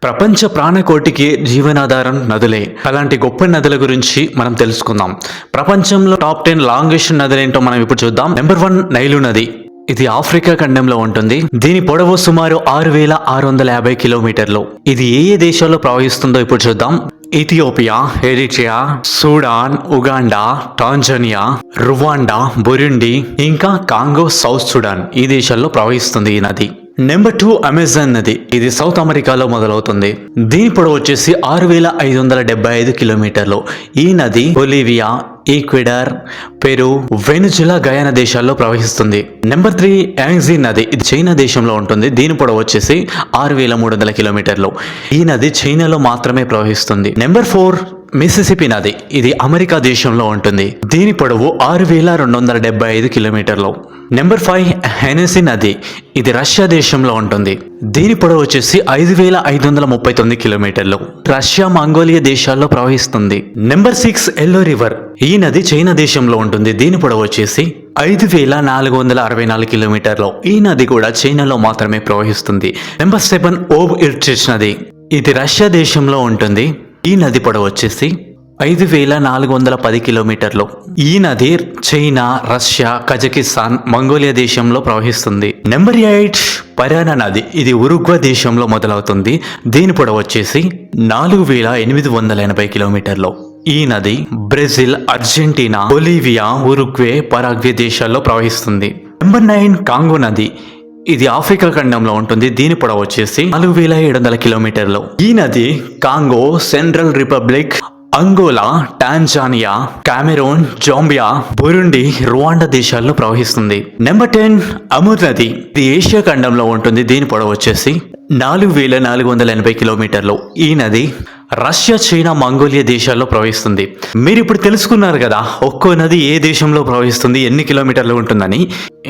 ప్రపంచ ప్రాణకోటికి జీవనాధారం నదులే. అలాంటి గొప్ప నదుల గురించి మనం తెలుసుకుందాం. ప్రపంచంలో టాప్ 10 లాంగెస్ట్ నదులేంటో మనం ఇప్పుడు చూద్దాం. నెంబర్ 1 నైలు నది. ఇది ఆఫ్రికా ఖండంలో ఉంటుంది. దీని పొడవు సుమారు 6,650 కిలోమీటర్లు. ఇది ఏ ఏ దేశాల్లో ప్రవహిస్తుందో ఇప్పుడు చూద్దాం. Ethiopia, Eritrea, Sudan, Uganda, Tanzania, Rwanda, Burundi, ఇంకా కాంగో, సౌత్ సుడాన్ ఈ దేశాల్లో ప్రవహిస్తుంది ఈ నది. నెంబర్ 2 అమెజాన్ నది. ఇది సౌత్ అమెరికాలో మొదలవుతుంది. దీని పొడవు వచ్చేసి 6,575 కిలోమీటర్లు. ఈ నది Bolivia, Ecuador, Peru, Venezuela, Guyana దేశాల్లో ప్రవహిస్తుంది. నెంబర్ 3 యాంగ్జీ నది. ఇది చైనా దేశంలో ఉంటుంది. దీని పొడవు వచ్చేసి 6,300 కిలోమీటర్లు. ఈ నది చైనాలో మాత్రమే ప్రవహిస్తుంది. నెంబర్ 4 మిసిసిపి నది. ఇది అమెరికా దేశంలో ఉంటుంది. దీని పొడవు 6,275 కిలోమీటర్లు. నెంబర్ 5 హెనెసీ నది. ఇది రష్యా దేశంలో ఉంటుంది. దీని పొడవు వచ్చేసి 5,539 కిలోమీటర్లు. రష్యా, మంగోలియా దేశాల్లో ప్రవహిస్తుంది. Number 6 yellow river. ఈ నది చైనా దేశంలో ఉంటుంది. దీని పొడవు వచ్చేసి 5,464 కిలోమీటర్లు. ఈ నది కూడా చైనాలో మాత్రమే ప్రవహిస్తుంది. నెంబర్ 7 ఓబ్ ఇర్టిష్ నది. ఇది రష్యా దేశంలో ఉంటుంది. ఈ నది పొడవు వచ్చేసి 5,410 కిలోమీటర్లు. ఈ నది చైనా, రష్యా, కజకిస్తాన్, మంగోలియా దేశంలో ప్రవహిస్తుంది. నెంబర్ 8 పరానా నది. ఇది ఉరుగ్వే దేశంలో మొదలవుతుంది. దీని పొడవు వచ్చేసి 4,880 కిలోమీటర్లు. ఈ నది Brazil, Argentina, Bolivia, Uruguay, Paraguay దేశాల్లో ప్రవహిస్తుంది. నెంబర్ 9 కాంగో నది. ఇది ఆఫ్రికా ఖండంలో ఉంటుంది. దీని పొడవు వచ్చేసి 4,700 కిలోమీటర్లు. ఈ నది Congo, central republic, Angola, Tanzania, Cameroon, Zambia, Burundi, Rwanda దేశాల్లో ప్రవహిస్తుంది. నెంబర్ 10 అమూర్ నది. ఇది ఏషియా ఖండంలో ఉంటుంది. దీని పొడవు వచ్చేసి 4,480 కిలోమీటర్లు. ఈ నది రష్యా, చైనా, మంగోలియా దేశాల్లో ప్రవహిస్తుంది. మీరు ఇప్పుడు తెలుసుకున్నారు కదా ఒక్కో నది ఏ దేశంలో ప్రవహిస్తుంది, ఎన్ని కిలోమీటర్లు ఉంటుందని.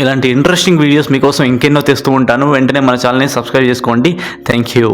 ఇలాంటి ఇంట్రెస్టింగ్ వీడియోస్ మీకోసం ఇంకెన్నో తెస్తూ ఉంటాను. వెంటనే మన ఛానల్ని సబ్స్క్రైబ్ చేసుకోండి. Thank you.